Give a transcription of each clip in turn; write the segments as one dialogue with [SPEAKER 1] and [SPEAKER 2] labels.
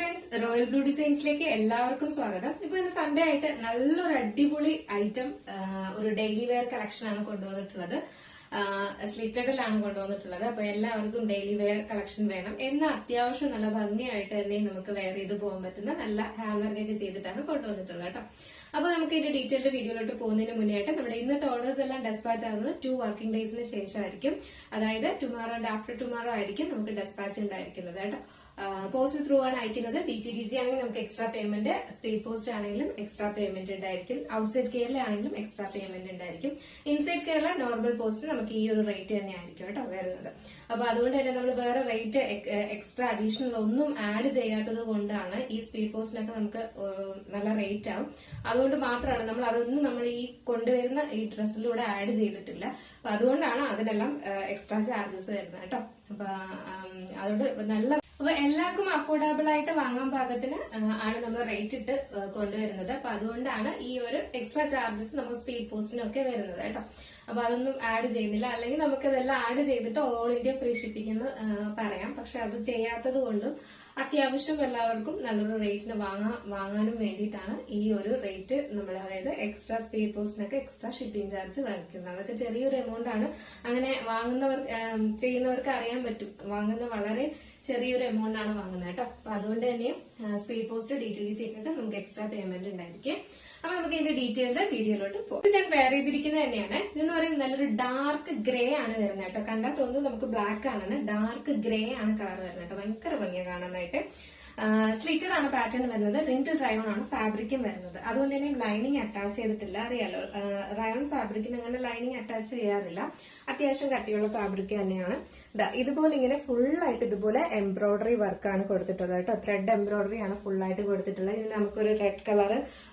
[SPEAKER 1] Friends, royal blue ഡിസൈൻസിലേക്ക് എല്ലാവർക്കും സ്വാഗതം. ഇപ്പൊ ഇന്ന് സൺഡേ ആയിട്ട് നല്ലൊരു അടിപൊളി ഐറ്റം ഒരു ഡെയിലി വെയർ കളക്ഷൻ ആണ് കൊണ്ടുവന്നിട്ടുള്ളത്. സ്ലിറ്റഡിലാണ് കൊണ്ടുവന്നിട്ടുള്ളത്. അപ്പൊ എല്ലാവർക്കും ഡെയിലി വെയർ കളക്ഷൻ വേണം എന്ന അത്യാവശ്യം നല്ല ഭംഗിയായിട്ട് തന്നെ നമുക്ക് വെയർ ചെയ്ത് പോകാൻ പറ്റുന്ന നല്ല ഹാൻഡ് വർക്കൊക്കെ ചെയ്തിട്ടാണ് കൊണ്ടുവന്നിട്ടുള്ളത് കേട്ടോ. അപ്പൊ നമുക്ക് ഇതിന്റെ ഡീറ്റെയിൽഡ് വീഡിയോയിലോട്ട് പോകുന്നതിന് മുന്നേ ആയിട്ട് നമ്മുടെ ഇന്നത്തെ ഓർഡേഴ്സ് എല്ലാം ഡെസ്പാച്ച് ആകുന്നത് 2 വർക്കിംഗ് ഡേയ്സിന് ശേഷമായിരിക്കും. അതായത് ടുമാറോ ആൻഡ് ആഫ്റ്റർ ടുമാറോ ആയിരിക്കും നമുക്ക് ഡെസ്പാച്ച് ഉണ്ടായിരിക്കുന്നത് കേട്ടോ. പോസ്റ്റ് ത്രൂ ആണ് അയക്കുന്നത്. DTDC ആണെങ്കിൽ നമുക്ക് എക്സ്ട്രാ പേയ്മെന്റ്, സ്പീഡ് പോസ്റ്റ് ആണെങ്കിലും എക്സ്ട്രാ പേയ്മെന്റ് ഉണ്ടായിരിക്കും. ഔട്ട്സൈഡ് കേരള ആണെങ്കിലും എക്സ്ട്രാ പേയ്മെന്റ് ഉണ്ടായിരിക്കും. ഇൻസൈഡ് കേരള നോർമൽ പോസ്റ്റ് നമുക്ക് ഈ ഒരു റേറ്റ് തന്നെ ആയിരിക്കും കേട്ടോ വരുന്നത്. അപ്പൊ അതുകൊണ്ട് തന്നെ നമ്മൾ വേറെ റേറ്റ് എക്സ്ട്രാ അഡീഷണൽ ഒന്നും ആഡ് ചെയ്യാത്തത് കൊണ്ടാണ് ഈ സ്പീഡ് പോസ്റ്റിനൊക്കെ നമുക്ക് നല്ല റേറ്റ് ആവും. അതുകൊണ്ട് മാത്രമാണ് നമ്മൾ അതൊന്നും നമ്മൾ ഈ കൊണ്ടുവരുന്ന ഈ ഡ്രസ്സിലൂടെ ആഡ് ചെയ്തിട്ടില്ല. അപ്പൊ അതുകൊണ്ടാണ് അതിനെല്ലാം എക്സ്ട്രാ ചാർജസ് വരുന്നത് കേട്ടോ. അപ്പൊ അതുകൊണ്ട് നല്ല അപ്പൊ എല്ലാവർക്കും അഫോർഡബിൾ ആയിട്ട് വാങ്ങാൻ പാകത്തിന് ആണ് നമ്മൾ റേറ്റ് ഇട്ട് കൊണ്ടുവരുന്നത്. അപ്പൊ അതുകൊണ്ടാണ് ഈ ഒരു എക്സ്ട്രാ ചാർജസ് നമുക്ക് സ്പീഡ് പോസ്റ്റിനൊക്കെ വരുന്നത് കേട്ടോ. അപ്പൊ അതൊന്നും ആഡ് ചെയ്യുന്നില്ല. അല്ലെങ്കിൽ നമുക്ക് ഇതെല്ലാം ആഡ് ചെയ്തിട്ട് ഓൾ ഇന്ത്യ ഫ്രീ ഷിപ്പിംഗ് എന്ന് പറയാം. പക്ഷെ അത് ചെയ്യാത്തത് കൊണ്ടും അത്യാവശ്യം എല്ലാവർക്കും നല്ലൊരു റേറ്റിന് വാങ്ങാനും വേണ്ടിയിട്ടാണ് ഈ ഒരു റേറ്റ് നമ്മൾ, അതായത് എക്സ്ട്രാ സ്പീഡ് പോസ്റ്റിനൊക്കെ എക്സ്ട്രാ ഷിപ്പിംഗ് ചാർജ് വാങ്ങിക്കുന്നത്. അതൊക്കെ ചെറിയൊരു എമൗണ്ട് ആണ്. അങ്ങനെ ചെയ്യുന്നവർക്ക് അറിയാൻ പറ്റും, വാങ്ങുന്ന വളരെ ചെറിയൊരു എമൗണ്ട് ആണ് വാങ്ങുന്നത് കേട്ടോ. അപ്പൊ അതുകൊണ്ട് തന്നെയും സ്പീഡ് പോസ്റ്റ് DTDC ഒക്കെ നമുക്ക് എക്സ്ട്രാ പേയ്മെന്റ് ഉണ്ടായിരിക്കും. അപ്പൊ നമുക്ക് ഇതിന്റെ ഡീറ്റെയിൽഡ് വീഡിയോയിലോട്ട് പോകും. ഞാൻ വെയർ ചെയ്തിരിക്കുന്നത് തന്നെയാണ്. ഇതെന്ന് പറയുന്നത് നല്ലൊരു ഡാർക്ക് ഗ്രേ ആണ് വരുന്നത് കേട്ടോ. കണ്ടാൽ തോന്നുന്നു നമുക്ക് ബ്ലാക്ക് ആണെന്ന്. ഡാർക്ക് ഗ്രേ ആണ് കളർ വരുന്നത് കേട്ടോ. ഭയങ്കര ഭംഗിയാണ് കാണാനായിട്ട്. സ്ലിറ്റഡ് ആണ് പാറ്റേൺ വരുന്നത്. റിങ്കിൾ റയോൺ ആണ് ഫാബ്രിക്കും വരുന്നത്. അതുകൊണ്ട് തന്നെ ലൈനിങ് അറ്റാച്ച് ചെയ്തിട്ടില്ല. അറിയാലോ, റയോൺ ഫാബ്രിക്കിന് അങ്ങനെ ലൈനിങ് അറ്റാച്ച് ചെയ്യാറില്ല. അത്യാവശ്യം കട്ടിയുള്ള ഫാബ്രിക് തന്നെയാണ്. ഇതുപോലെ ഇങ്ങനെ ഫുൾ ആയിട്ട് ഇതുപോലെ എംബ്രോയിഡറി വർക്കാണ് കൊടുത്തിട്ടുള്ളത് കേട്ടോ. ത്രെഡ് എംബ്രോയിഡറി ആണ് ഫുൾ ആയിട്ട് കൊടുത്തിട്ടുള്ളത്. ഇതിന് നമുക്കൊരു റെഡ് കളർ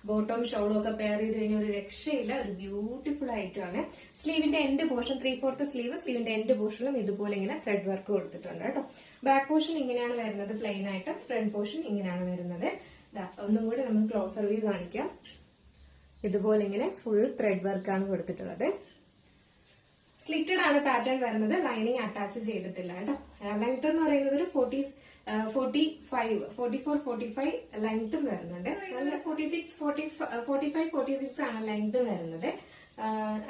[SPEAKER 1] ബോട്ടം ഷോളും ഒക്കെ പെയർ ചെയ്ത് കഴിഞ്ഞാൽ ഒരു രക്ഷയില്ല. ഒരു ബ്യൂട്ടിഫുൾ ആയിട്ടാണ്. സ്ലീവിന്റെ എൻഡ് പോർഷൻ 3/4 സ്ലീവിന്റെ എൻഡ് പോർഷനിലും ഇതുപോലെ ഇങ്ങനെ ത്രെഡ് വർക്ക് കൊടുത്തിട്ടുണ്ട് കേട്ടോ. ബാക്ക് പോർഷൻ ഇങ്ങനെയാണ് വരുന്നത് പ്ലെയിൻ ആയിട്ട്. ഫ്രണ്ട് പോർഷൻ ഇങ്ങനെയാണ് വരുന്നത്. ഒന്നും കൂടി നമ്മൾ ക്ലോസർ വ്യൂ കാണിക്കാം. ഇതുപോലെ ഇങ്ങനെ ഫുൾ ത്രെഡ് വർക്കാണ് കൊടുത്തിട്ടുള്ളത്. സ്ലിറ്റഡ് ആണ് പാറ്റേൺ വരുന്നത്. ലൈനിങ് അറ്റാച്ച് ചെയ്തിട്ടില്ല കേട്ടോ. ലെങ്ത് എന്ന് പറയുന്നത് ഒരു 44-45 ലെങ്ത്തും വരുന്നുണ്ട്. നല്ല 45-46 ആണ് ലെങ്ത് വരുന്നത്.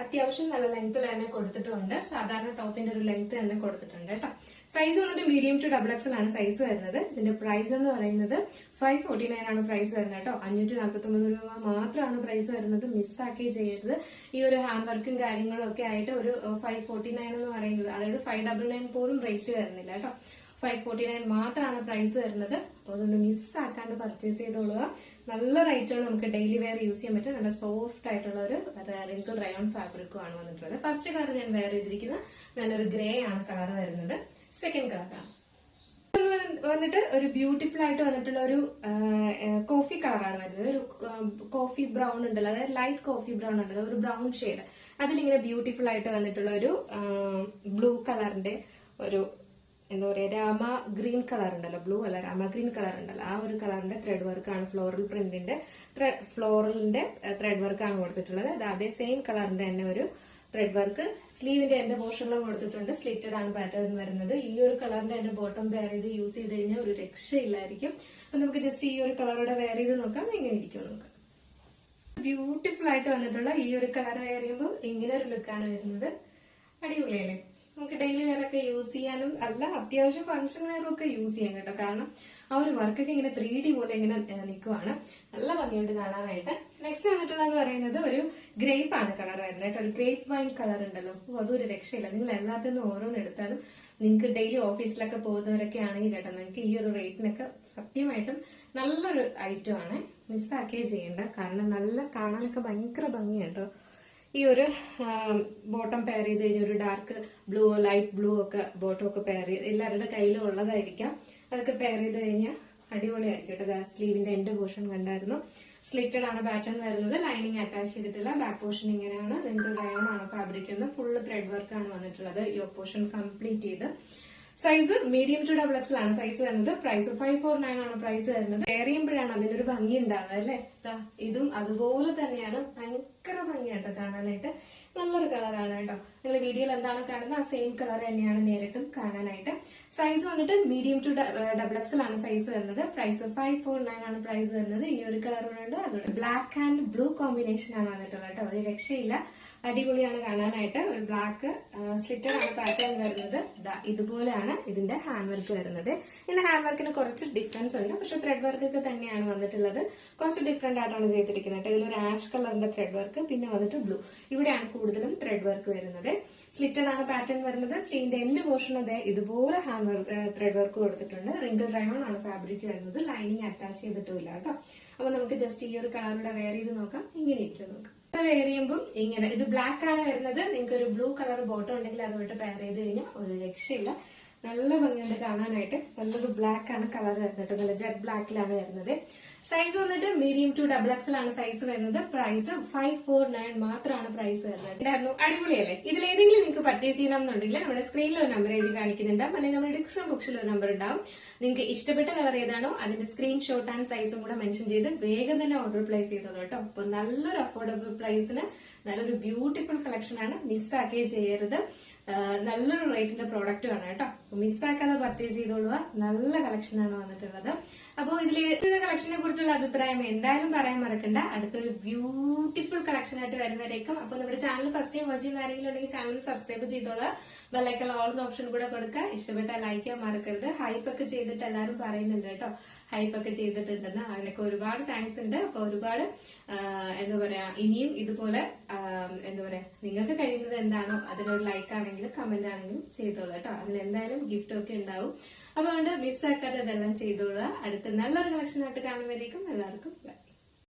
[SPEAKER 1] അത്യാവശ്യം നല്ല ലെങ്ത്തിൽ തന്നെ കൊടുത്തിട്ടുണ്ട്. സാധാരണ ടോപ്പിന്റെ ഒരു ലെങ്ത് തന്നെ കൊടുത്തിട്ടുണ്ട് കേട്ടോ. സൈസ് വന്നിട്ട് മീഡിയം ടു XXL ആണ് സൈസ് വരുന്നത്. ഇതിന്റെ പ്രൈസ് എന്ന് പറയുന്നത് 549 ആണ് പ്രൈസ് വരുന്നത് കേട്ടോ. 549 രൂപ മാത്രമാണ് പ്രൈസ് വരുന്നത്. മിസ്സാക്കി ചെയ്യരുത്. ഈ ഒരു ഹാൻഡ് വർക്കും കാര്യങ്ങളും ഒക്കെ ആയിട്ട് ഒരു 549 എന്ന് പറയുന്നത്, അതായത് 599 പോലും റേറ്റ് വരുന്നില്ല കേട്ടോ. 549 മാത്രമാണ് പ്രൈസ് വരുന്നത്. അപ്പൊ അതുകൊണ്ട് മിസ്സാക്കാണ്ട് പർച്ചേസ് ചെയ്തോളുക. നല്ല റേറ്റാണ്. നമുക്ക് ഡെയിലി വെയർ യൂസ് ചെയ്യാൻ പറ്റും. നല്ല സോഫ്റ്റ് ആയിട്ടുള്ള ഒരു റിങ്കിൾ റയോൺ ഫാബ്രിക്കും ആണ് വന്നിട്ടുള്ളത്. ഫസ്റ്റ് കളർ ഞാൻ വെയർ ചെയ്തിരിക്കുന്നത് നല്ലൊരു ഗ്രേ ആണ് കളർ വരുന്നത്. സെക്കൻഡ് കളറാണ് വന്നിട്ട് ഒരു ബ്യൂട്ടിഫുൾ ആയിട്ട് വന്നിട്ടുള്ള ഒരു കോഫി കളറാണ് വരുന്നത്. ഒരു കോഫി ബ്രൗൺ ഉണ്ടല്ലോ, അതായത് ലൈറ്റ് കോഫി ബ്രൗൺ ഉണ്ടല്ലോ, ഒരു ബ്രൗൺ ഷെയ്ഡ്. അതിലിങ്ങനെ ബ്യൂട്ടിഫുൾ ആയിട്ട് വന്നിട്ടുള്ള ഒരു ബ്ലൂ കളറിന്റെ ഒരു എന്താ പറയാ, രാമ ഗ്രീൻ കളർ ഉണ്ടല്ലോ, ബ്ലൂ അല്ല രാമ ഗ്രീൻ കളർ ഉണ്ടല്ലോ, ആ ഒരു കളറിന്റെ ത്രെഡ് വർക്കാണ്, ഫ്ലോറൽ പ്രിന്റിന്റെ ഫ്ലോറലിന്റെ ത്രെഡ് വർക്കാണ് കൊടുത്തിട്ടുള്ളത്. അതേ സെയിം കളറിന്റെ തന്നെ ഒരു ത്രെഡ് വർക്ക് സ്ലീവിന്റെ എന്റെ പോർഷനിലും കൊടുത്തിട്ടുണ്ട്. സ്ലിറ്റഡ് ആണ് പാറ്റേൺ വരുന്നത്. ഈ ഒരു കളറിന്റെ എന്റെ ബോട്ടം വെയർ ചെയ്ത് യൂസ് ചെയ്ത് കഴിഞ്ഞാൽ ഒരു രക്ഷയില്ലായിരിക്കും. അപ്പൊ നമുക്ക് ജസ്റ്റ് ഈ ഒരു കളറോടെ വെയർ ചെയ്ത് നോക്കാം, എങ്ങനെ ഇരിക്കും നോക്കാം. ബ്യൂട്ടിഫുൾ ആയിട്ട് വന്നിട്ടുള്ള ഈ ഒരു കളർ വെയർ ചെയ്യുമ്പോൾ ഇങ്ങനെ ഒരു ലുക്കാണ് വരുന്നത്. അടിപൊളിയല്ലേ? നമുക്ക് ഡെയിലി വെയറൊക്കെ യൂസ് ചെയ്യാനും അല്ല, അത്യാവശ്യം ഫംഗ്ഷൻ വെയറും ഒക്കെ യൂസ് ചെയ്യാം കേട്ടോ. കാരണം ആ ഒരു വർക്കൊക്കെ ഇങ്ങനെ 3D പോലെ ഇങ്ങനെ നിൽക്കുവാണ്. നല്ല ഭംഗിയുണ്ട് കാണാനായിട്ട്. നെക്സ്റ്റ് വന്നിട്ടുള്ളതെന്ന് പറയുന്നത് ഒരു ഗ്രേപ്പ് ആണ് കളർ വരുന്നത് കേട്ടോ. ഒരു ഗ്രേപ്പ് വൈൻ കളർ ഉണ്ടല്ലോ, അതൊരു രക്ഷയില്ല. നിങ്ങൾ എല്ലാത്തിനും ഓരോന്ന് എടുത്താലും നിങ്ങൾക്ക് ഡെയിലി ഓഫീസിലൊക്കെ പോകുന്നവരൊക്കെ ആണെങ്കിൽ കേട്ടോ, നിങ്ങൾക്ക് ഈ ഒരു റേറ്റിനൊക്കെ സത്യമായിട്ടും നല്ലൊരു ഐറ്റം ആണ്. മിസ്സാക്കുകയേ ചെയ്യണ്ട. കാരണം നല്ല കാണാനൊക്കെ ഭയങ്കര ഭംഗിയാണ് കേട്ടോ. ഈ ഒരു ബോട്ടം പെയർ ചെയ്ത് കഴിഞ്ഞാൽ ഒരു ഡാർക്ക് ബ്ലൂ, ലൈറ്റ് ബ്ലൂ ഒക്കെ ബോട്ടം ഒക്കെ പെയർ ചെയ്ത് എല്ലാവരുടെ കയ്യിലും ഉള്ളതായിരിക്കാം. അതൊക്കെ പെയർ ചെയ്ത് കഴിഞ്ഞാൽ അടിപൊളിയായിരിക്കും കേട്ടോ. സ്ലീവിന്റെ എൻഡ് പോർഷൻ കണ്ടായിരുന്നു. സ്ലിറ്റഡ് ആണ് പാറ്റേൺ വരുന്നത്. ലൈനിങ് അറ്റാച്ച് ചെയ്തിട്ടില്ല. ബാക്ക് പോർഷൻ ഇങ്ങനെയാണ്. റിങ്കിൾ റയോൺ ആണ് ഫാബ്രിക്. ഫുള്ള് ത്രെഡ് വർക്ക് ആണ് വന്നിട്ടുള്ളത്. യോക്ക് പോർഷൻ കംപ്ലീറ്റ് ചെയ്ത്. സൈസ് മീഡിയം ടു XXL ആണ് സൈസ് വരുന്നത്. പ്രൈസ് 549 ആണ് പ്രൈസ് വരുന്നത്. വെയർ ചെയ്യുമ്പോഴാണ് അതിനൊരു ഭംഗി ഉണ്ടാകുന്നത് അല്ലേ. ഇതും അതുപോലെ തന്നെയാണ്. ഭയങ്കര ഭംഗിയാട്ടോ കാണാനായിട്ട്. നല്ലൊരു കളറാണ് കേട്ടോ. നിങ്ങൾ വീഡിയോയിൽ എന്താണോ കാണുന്നത് ആ സെയിം കളർ തന്നെയാണ് നേരിട്ടും കാണാനായിട്ട്. സൈസ് വന്നിട്ട് മീഡിയം ടു XXL ആണ് സൈസ് വരുന്നത്. പ്രൈസ് 549 ആണ് പ്രൈസ് വരുന്നത്. ഇനി ഒരു കളർ ഉണ്ട്, അത് ബ്ലാക്ക് ആൻഡ് ബ്ലൂ കോമ്പിനേഷൻ ആണ് വന്നിട്ടുള്ളത് കേട്ടോ. ഒരു രക്ഷയില്ല, അടിപൊളിയാണ് കാണാനായിട്ട്. ഒരു ബ്ലാക്ക് സ്ലിറ്റഡ് ആണ് പാറ്റേൺ വരുന്നത്. ഇതുപോലെയാണ് ഇതിന്റെ ഹാൻഡ് വർക്ക് വരുന്നത്. ഇതിന്റെ ഹാൻഡ് വർക്കിന് കുറച്ച് ഡിഫറൻസ് ഉണ്ട്, പക്ഷെ ത്രെഡ് വർക്ക് ഒക്കെ തന്നെയാണ് വന്നിട്ടുള്ളത്. കുറച്ച് ഡിഫറെന്റ് ആയിട്ടാണ് ചെയ്തിരിക്കുന്നത്. ഇതിലൊരു ആഷ് കളറിന്റെ ത്രെഡ് വർക്ക്, പിന്നെ വന്നിട്ട് ബ്ലൂ, ഇവിടെയാണ് കൂടുതലും ത്രെഡ് വർക്ക് വരുന്നത്. സ്ലിറ്റഡ് ആണ് പാറ്റേൺ വരുന്നത്. സ്ലീവിന്റെ എൻഡ് പോർഷൻ അതെ ഇതുപോലെ ഹാൻഡ് വർക്ക് ത്രെഡ് വർക്ക് കൊടുത്തിട്ടുണ്ട്. റിങ്കിൾ റയോൺ ആണ് ഫാബ്രിക് വരുന്നത്. ലൈനിങ് അറ്റാച്ച് ചെയ്തിട്ടില്ല കേട്ടോ. അപ്പൊ നമുക്ക് ജസ്റ്റ് ഈ ഒരു കളറിലൂടെ വെയർ ചെയ്ത് നോക്കാം. ഇങ്ങനെ ഇരിക്കും നോക്കാം. വെയർ ചെയ്യുമ്പോൾ ഇങ്ങനെ, ഇത് ബ്ലാക്ക് ആണ് വരുന്നത്. നിങ്ങൾക്ക് ഒരു ബ്ലൂ കളർ ബോട്ടം ഉണ്ടെങ്കിൽ അതുമായിട്ട് പെയർ ചെയ്ത് കഴിഞ്ഞാൽ ഒരു രക്ഷയില്ല, നല്ല ഭംഗിയുണ്ട് കാണാനായിട്ട്. നല്ലൊരു ബ്ലാക്ക് ആണ് കളർ വരുന്നത്, നല്ല ജെറ്റ് ബ്ലാക്കിലാണ് വരുന്നത്. സൈസ് വന്നിട്ട് മീഡിയം ടു XXL ആണ് സൈസ് വരുന്നത്. പ്രൈസ് 549 മാത്രമാണ് പ്രൈസ് വരുന്നത്. അടിപൊളിയല്ലേ? ഇതിലേതെങ്കിലും നിങ്ങൾക്ക് പർച്ചേസ് ചെയ്യണമെന്നുണ്ടെങ്കിൽ നമ്മുടെ സ്ക്രീനിൽ ഒരു നമ്പർ എഴുതി കാണിക്കുന്നുണ്ടാവും, അല്ലെങ്കിൽ നമ്മുടെ ഡിസ്ക്രിപ്ഷൻ ബോക്സിൽ ഒരു നമ്പർ ഉണ്ടാവും. നിങ്ങൾക്ക് ഇഷ്ടപ്പെട്ട കളർ ഏതാണോ അതിന്റെ സ്ക്രീൻഷോട്ട് ആൻഡ് സൈസും കൂടെ മെൻഷൻ ചെയ്ത് വേഗം തന്നെ ഓർഡർ പ്ലേസ് ചെയ്തോളൂ കേട്ടോ. അപ്പൊ നല്ലൊരു അഫോർഡബിൾ പ്രൈസിന് നല്ലൊരു ബ്യൂട്ടിഫുൾ കളക്ഷൻ ആണ്. മിസ്സാക്കുകയും ചെയ്യരുത്. നല്ലൊരു റേറ്റിന്റെ പ്രോഡക്റ്റ് ആണ് കേട്ടോ. മിസ്സാക്കാതെ പർച്ചേസ് ചെയ്തോളുക. നല്ല കളക്ഷൻ ആണ് വന്നിട്ടുള്ളത്. അപ്പോൾ ഇതിൽ കളക്ഷനെ കുറിച്ചുള്ള അഭിപ്രായം എന്തായാലും പറയാൻ മറക്കണ്ട. അടുത്തൊരു ബ്യൂട്ടിഫുൾ കളക്ഷൻ ആയിട്ട് വരുന്നവരേക്കും. അപ്പോൾ നമ്മുടെ ചാനൽ ഫസ്റ്റ് ടൈം വാച്ച് ചെയ്യുന്ന ആരെങ്കിലും ഉണ്ടെങ്കിൽ ചാനൽ സബ്സ്ക്രൈബ് ചെയ്തോളുക. ബെല്ലൈക്കൺ ഓൾ എന്ന ഓപ്ഷൻ കൂടെ കൊടുക്കുക. ഇഷ്ടപ്പെട്ടാൽ ലൈക്ക് ചെയ്യാൻ മറക്കരുത്. ഹൈപ്പ് ഒക്കെ ചെയ്തിട്ട് എല്ലാവരും പറയുന്നുണ്ട് കേട്ടോ, ഹൈപ്പ് ഒക്കെ ചെയ്തിട്ടുണ്ടെന്ന്. അതിനൊക്കെ ഒരുപാട് താങ്ക്സ് ഉണ്ട്. അപ്പൊ ഒരുപാട് എന്താ പറയാ, ഇനിയും ഇതുപോലെ എന്താ പറയാ, നിങ്ങൾക്ക് കഴിയുന്നത് എന്താണോ അതിനൊരു ലൈക്ക് ആണെങ്കിലും കമന്റ് ആണെങ്കിലും ചെയ്തോളൂ കേട്ടോ. അതിൽ എന്തായാലും ഗിഫ്റ്റ് ഒക്കെ ഉണ്ടാവും. അപ്പൊ അതുകൊണ്ട് മിസ്സാക്കാതെ ഇതെല്ലാം ചെയ്തോളുക. അടുത്ത നല്ലൊരു കളക്ഷൻ ആയിട്ട് കാണുമ്പോഴേക്കും എല്ലാവർക്കും ബൈ.